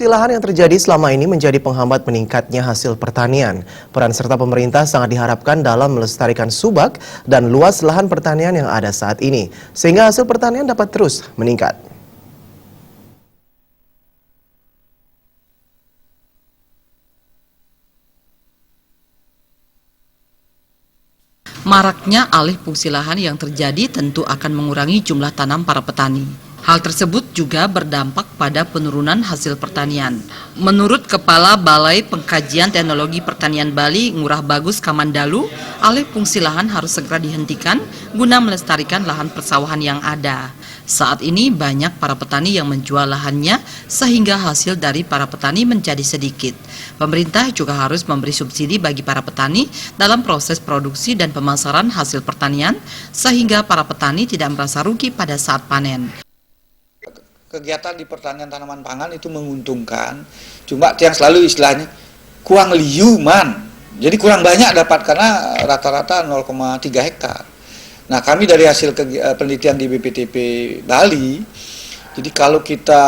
Fungsi lahan yang terjadi selama ini menjadi penghambat meningkatnya hasil pertanian. Peran serta pemerintah sangat diharapkan dalam melestarikan subak dan luas lahan pertanian yang ada saat ini, sehingga hasil pertanian dapat terus meningkat. Maraknya alih fungsi lahan yang terjadi tentu akan mengurangi jumlah tanam para petani. Hal tersebut juga berdampak pada penurunan hasil pertanian. Menurut Kepala Balai Pengkajian Teknologi Pertanian Bali, Ngurah Bagus Kamandalu, alih fungsi lahan harus segera dihentikan guna melestarikan lahan persawahan yang ada. Saat ini banyak para petani yang menjual lahannya sehingga hasil dari para petani menjadi sedikit. Pemerintah juga harus memberi subsidi bagi para petani dalam proses produksi dan pemasaran hasil pertanian sehingga para petani tidak merasa rugi pada saat panen. Kegiatan di pertanian tanaman pangan itu menguntungkan, cuma yang selalu istilahnya kurang liuman, jadi kurang banyak dapat karena rata-rata 0,3 hektar. Nah, kami dari hasil penelitian di BPTP Bali, jadi kalau kita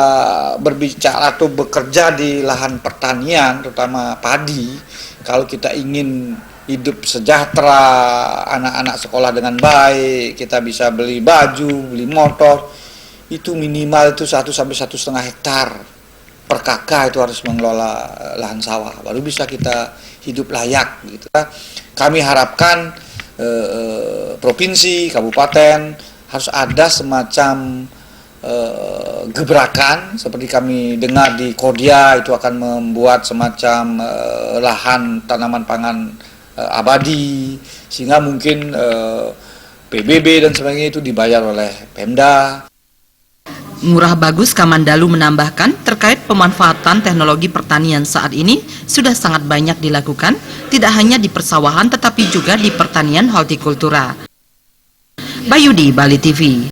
berbicara atau bekerja di lahan pertanian, terutama padi, kalau kita ingin hidup sejahtera, anak-anak sekolah dengan baik, kita bisa beli baju, beli motor, itu minimal itu 1 sampai 1,5 hektar per kakak itu harus mengelola lahan sawah, baru bisa kita hidup layak gitu. Kami harapkan provinsi, kabupaten harus ada semacam gebrakan seperti kami dengar di Kodia itu akan membuat semacam lahan tanaman pangan abadi, sehingga mungkin PBB dan sebagainya itu dibayar oleh Pemda. Ngurah Bagus Kamandalu menambahkan terkait pemanfaatan teknologi pertanian saat ini sudah sangat banyak dilakukan, tidak hanya di persawahan tetapi juga di pertanian hortikultura. Bayudi, Bali TV.